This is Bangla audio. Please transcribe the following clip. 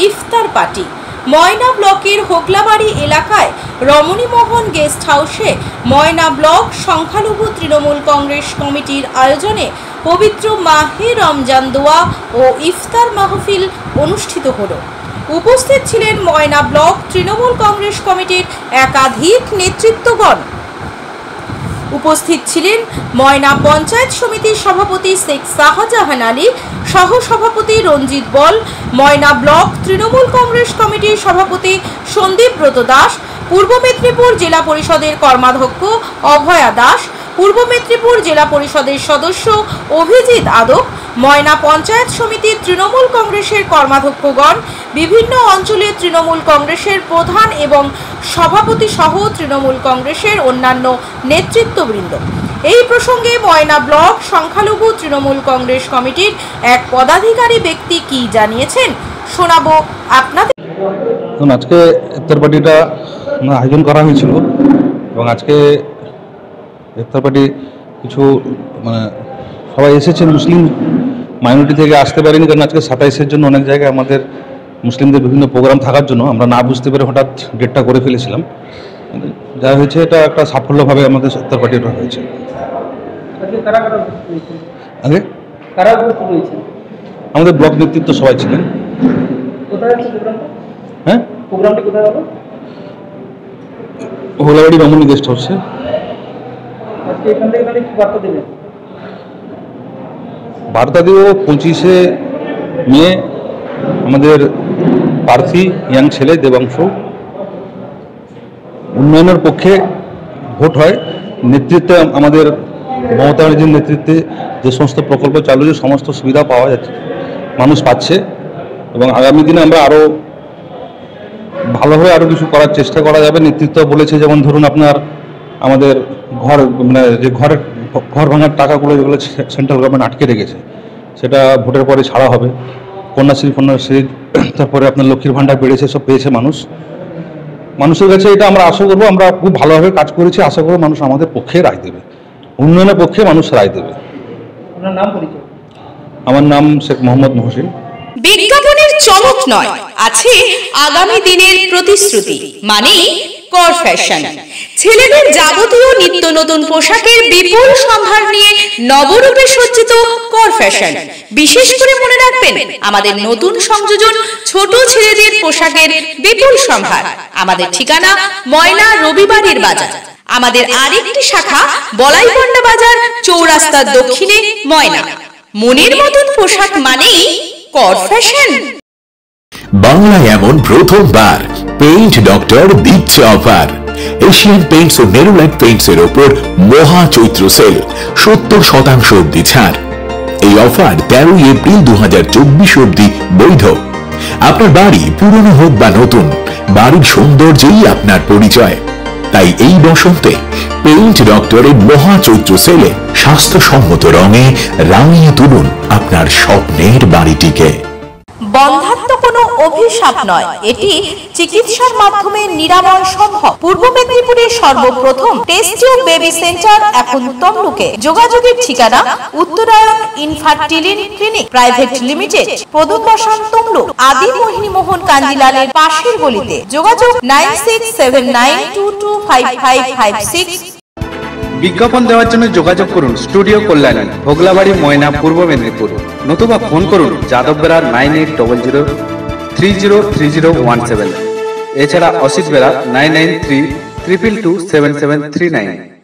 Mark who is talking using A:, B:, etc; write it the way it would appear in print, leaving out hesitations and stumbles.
A: ইফতার পার্টি। ময়না ব্লকের হোগলাবাড়ি এলাকায় রমণীমোহন গেস্ট হাউসে ময়না ব্লক সংখ্যালঘু তৃণমূল কংগ্রেস কমিটির আয়োজনে পবিত্র মাহে রমজান দোয়া ও ইফতার মাহফিল অনুষ্ঠিত হল। উপস্থিত ছিলেন ময়না ব্লক তৃণমূল কংগ্রেস কমিটির একাধিক নেতৃত্বগণ। উপস্থিত ছিলেন ময়না পঞ্চায়েত সমিতির সভাপতি শেখ শাহজাহান আলী, সহ সভাপতি রঞ্জিত বল, ময়না ব্লক তৃণমূল কংগ্রেস কমিটির সভাপতি সন্দীপ ব্রত দাস, পূর্ব মেদিনীপুর জেলা পরিষদের কর্মাধ্যক্ষ অভয়া দাস, পূর্ব মেদিনীপুর জেলা পরিষদের সদস্য অভিজিৎ আদক, ময়না পঞ্চায়েত সমিতির তৃণমূল কংগ্রেসের কর্মাধ্যক্ষগণ, বিভিন্ন অঞ্চলের তৃণমূল কংগ্রেসের প্রধান এবং সভাপতি সহ তৃণমূল কংগ্রেসের অন্যান্য নেতৃত্ববৃন্দ। এই প্রসঙ্গে ময়না ব্লক সংখ্যালঘু তৃণমূল কংগ্রেস কমিটির এক পদাধিকারী ব্যক্তি কি জানিয়েছেন শোনাবো আপনাদের।
B: আজকে ইফতার পার্টিটা আয়োজন করা হয়েছিল এবং আজকে ইফতার পার্টি কিছু সবাই এসেছেন, মুসলিম মাইনরিটি থেকে আসতে পারেনি কারণ আজকে 27-এর জন্য অনেক জায়গায় আমাদের মুসলিমদের বিভিন্ন প্রোগ্রাম থাকার জন্য আমরা না বুঝতে পেরে হঠাৎ ডেটটা করে ফেলেছিলাম। যা হয়েছে এটা একটা সাফল্যভাবে আমাদের ইফতার পার্টিটা হয়েছে। আগে আমাদের ব্লক নেতৃত্ব সবাই ছিলেন। হ্যাঁ, হোগলাবাড়ি রমণী গেস্ট হাউসে। বার্তা দেব 25শে মে আমাদের প্রার্থী ইয়াং ছেলে দেবাংশু উন্নয়নের পক্ষে ভোট হয়। নেতৃত্বে আমাদের মমতা ব্যানার্জির নেতৃত্বে যে সমস্ত প্রকল্প চালু হয়েছে সমস্ত সুবিধা পাওয়া যাচ্ছে, মানুষ পাচ্ছে এবং আগামী দিনে আমরা আরও ভালোভাবে আরও কিছু করার চেষ্টা করা যাবে। নেতৃত্ব বলেছে যেমন ধরুন আপনার আমাদের যে ঘর ভাঙার টাকাগুলো যেগুলো সেন্ট্রাল গভর্নমেন্ট আটকে রেখেছে সেটা ভোটের পরে ছাড়া হবে। কন্যাশ্রী তারপরে আপনার লক্ষ্মীর ভাণ্ডার বেড়েছে, সব পেয়েছে মানুষের কাছে। এটা আমরা আশা করবো, আমরা খুব ভালোভাবে কাজ করেছি, আশা করবো মানুষ আমাদের পক্ষে রায় দেবে, উন্নয়নের পক্ষে মানুষ রায় দেবে। আমার নাম শেখ মোহাম্মদ মহসিন।
A: বিজ্ঞাপনের চমক নয়, আছে আগামী দিনের প্রতিশ্রুতি, মানে কর ফ্যাশন। ছেলেদের যাবতীয় নিত্য নতুন পোশাকের বিপুল সম্ভার নিয়ে নবরূপে সজ্জিত কর ফ্যাশন। বিশেষ করে মনে রাখবেন আমাদের নতুন সংযোজন ছোট ছেলেদের পোশাকের বিপুল সম্ভার। আমাদের ঠিকানা ময়না রবিবারের বাজার। আমাদের আরেকটি শাখা বলাইপন্ডা বাজার চৌরাস্তার দক্ষিণে ময়না। মনের মতন পোশাক মানেই কর ফ্যাশন।
C: বাংলায় এমন প্রথমবার পেইন্ট ডক্টর দিচ্ছে অফার। এশিয়ান পেইন্টস ও নেরোল্যান্ড পেইন্টস এর উপর মহা চৈত্র সেল, 70% অবধি ছাড়। এই অফার 13 এপ্রিল 2024 অবধি বৈধ। আপনার বাড়ি পুরনো হোক বা নতুন, বাড়ির সৌন্দর্যই আপনার পরিচয়। তাই এই বসন্তে পেইন্ট ডক্টরের মহা চৈত্র সেলে স্বাস্থ্যসম্মত রঙে রাঙিয়ে তুলুন আপনার স্বপ্নের বাড়িটিকে।
A: বন্ধাত্ম কোনো অভিশাপ নয়, এটি চিকিৎসার মাধ্যমে নিরাময় সম্ভব। পূর্ব মেদিনীপুরের সর্বপ্রথম টেস্ট টিউব বেবি সেন্টার এখন তমলুকে। যোগাযোগের ঠিকানা উত্তরায়ণ ইনফার্টিলিটি ক্লিনিক প্রাইভেট লিমিটেড, প্রদূত বসান তমলুক, আদি মোহিনীমোহন কাঞ্জিলালের পাশের গলিতে। যোগাযোগ 9679225556।
D: বিজ্ঞাপন দেওয়ার জন্য যোগাযোগ করুন স্টুডিও কল্যাণী, হোগলাবাড়ি, ময়না, পূর্ব মেদিনীপুর। নতুবা ফোন করুন যাদব বেরা 9800303017। এছাড়া অসিত বেরা 9932227739।